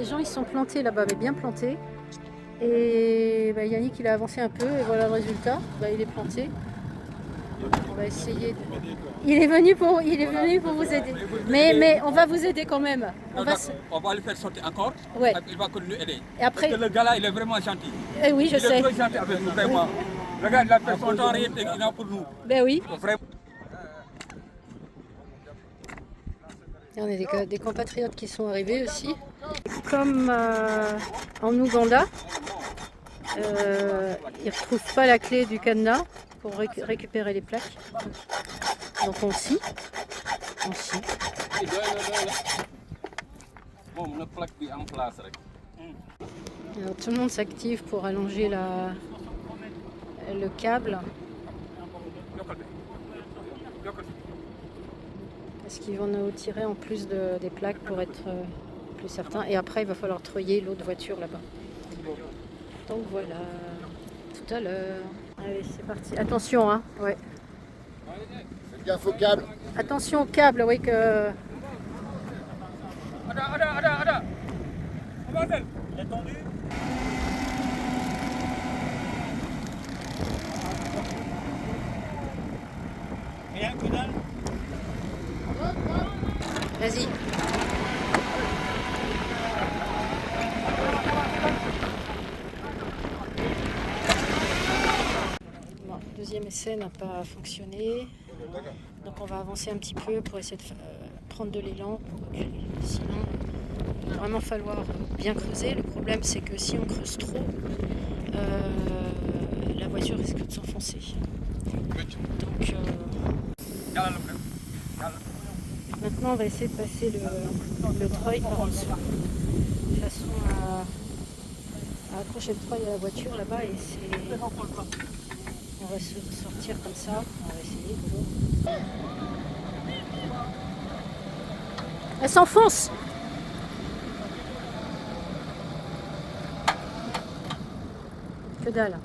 les gens ils sont plantés là-bas, mais bien plantés. Et bah, Yannick il a avancé un peu et voilà le résultat. Bah, il est planté. On va essayer. Il est venu pour vous aider. Mais on va vous aider quand même. On va le faire sortir encore. Ouais. Il va nous aider. Et après. Parce que le gars là, il est vraiment gentil. Eh oui, je sais. Il est très gentil avec nous, vraiment. Le gars, il a fait son temps, rien, il a pour nous. Ben oui. Vraiment. Et on a des compatriotes qui sont arrivés aussi. Comme en Ouganda, ils ne retrouvent pas la clé du cadenas pour récupérer les plaques. Donc on scie. Alors, tout le monde s'active pour allonger le câble. Parce qu'ils vont nous tirer en plus des plaques pour être plus certains. Et après, il va falloir treuiller l'autre voiture là-bas. Donc voilà, tout à l'heure. Allez, c'est parti. Attention, hein. Ouais. Faites gaffe au câble. Attention au câble, oui que... Ada. Il est tendu. Rien que dalle. Vas-y. Bon, le deuxième essai n'a pas fonctionné. Donc on va avancer un petit peu pour essayer de prendre de l'élan. Sinon, il va vraiment falloir bien creuser. Le problème c'est que si on creuse trop, la voiture risque de s'enfoncer. Donc maintenant on va essayer de passer le treuil par en dessous. De façon à accrocher le treuil à la voiture là-bas et c'est... On va se sortir comme ça. On va essayer de... Elle s'enfonce! Que dalle!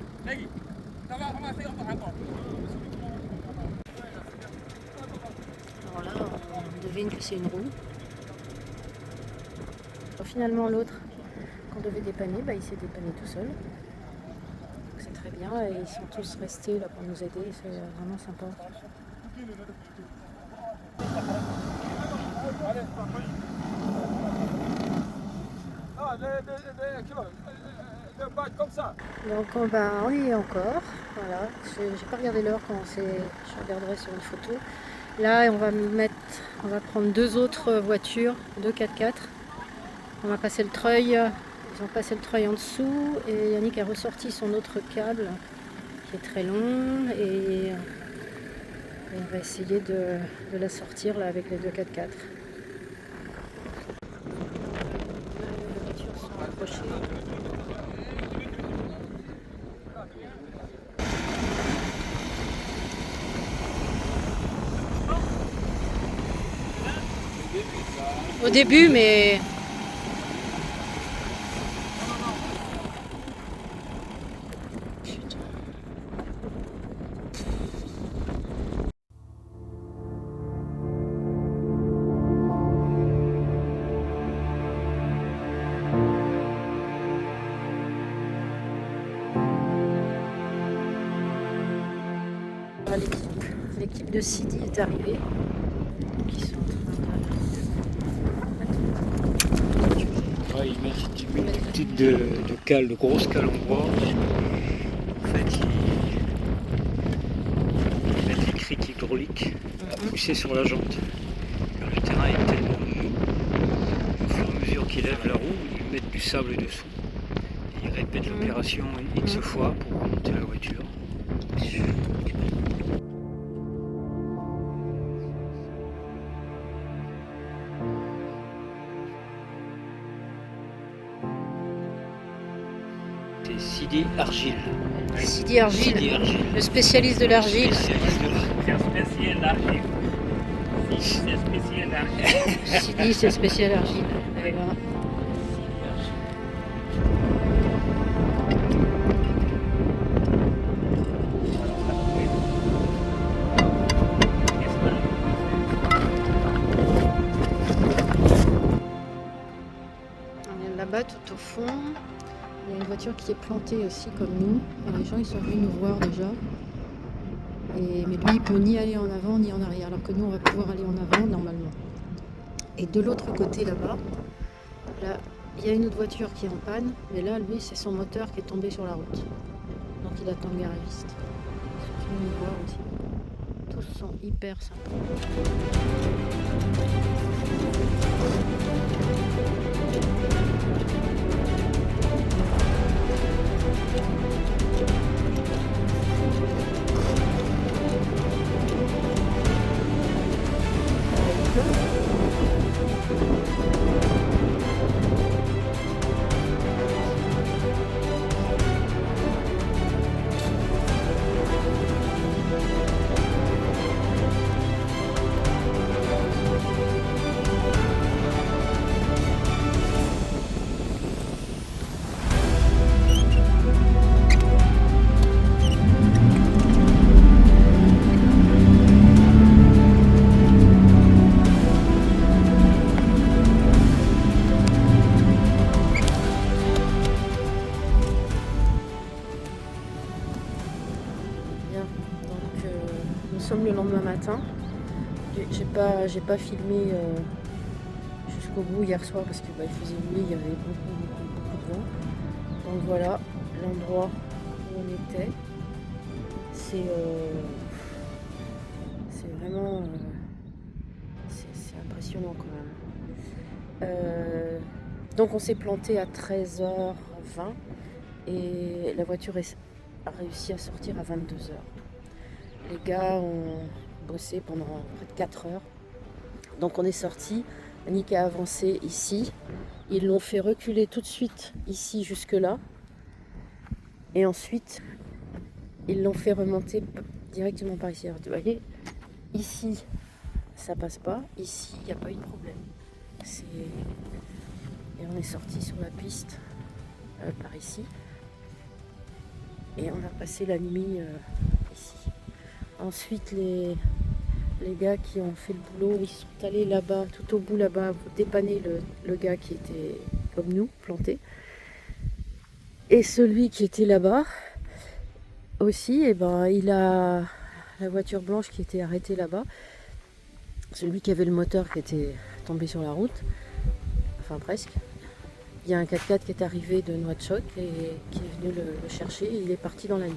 Alors là, on devine que c'est une roue. Alors, finalement, l'autre qu'on devait dépanner, bah, il s'est dépanné tout seul. Donc c'est très bien et ils sont tous restés là pour nous aider. C'est vraiment sympa. Comme ça. Donc on y est encore. Voilà. J'ai pas regardé l'heure quand je regarderai sur une photo. Là, on va prendre deux autres voitures, deux 4x4. On va passer le treuil. Ils ont passé le treuil en dessous et Yannick a ressorti son autre câble qui est très long et on va essayer de la sortir là avec les deux 4x4. Les voitures sont accrochées. Au début, mais... L'équipe de Sidi est arrivée. Ils sont en train de... Ils mettent une multitude de cales, de grosses cales en bois. En fait, ils mettent les criques hydrauliques à pousser sur la jante. Alors, le terrain est tellement mou, au fur et à mesure qu'ils lèvent la roue, ils mettent du sable dessous. Et ils répètent l'opération X fois pour remonter la voiture. C'est Sidi Argile. Sidi Argile, le spécialiste de l'argile. Sidi, c'est spécial argile. Voilà. là-bas, tout au fond, il y a une voiture qui est plantée aussi comme nous. Et les gens ils sont venus nous voir déjà. Mais lui il peut ni aller en avant ni en arrière, alors que nous on va pouvoir aller en avant normalement. Et de l'autre côté là-bas, là, il y a une autre voiture qui est en panne, mais là lui c'est son moteur qui est tombé sur la route. Donc il attend le garagiste. Ils sont venus nous voir aussi. Tous sont hyper sympas. Nous sommes le lendemain matin. J'ai pas filmé jusqu'au bout hier soir parce qu'il faisait nuit, il y avait beaucoup de vent. Donc voilà l'endroit où on était. C'est vraiment c'est impressionnant quand même. Donc on s'est planté à 13h20 et la voiture a réussi à sortir à 22h. Les gars ont bossé pendant près de 4 heures. Donc on est sorti. Annick a avancé ici. Ils l'ont fait reculer tout de suite ici jusque là. Et ensuite, ils l'ont fait remonter directement par ici. Alors, vous voyez, ici, ça passe pas. Ici, il n'y a pas eu de problème. Et on est sorti sur la piste par ici. Et on a passé la nuit ici. Ensuite, les gars qui ont fait le boulot, ils sont allés là-bas, tout au bout là-bas, pour dépanner le gars qui était comme nous, planté. Et celui qui était là-bas aussi, il a la voiture blanche qui était arrêtée là-bas. Celui qui avait le moteur qui était tombé sur la route, enfin presque. Il y a un 4x4 qui est arrivé de Nouakchott et qui est venu le chercher et il est parti dans la nuit.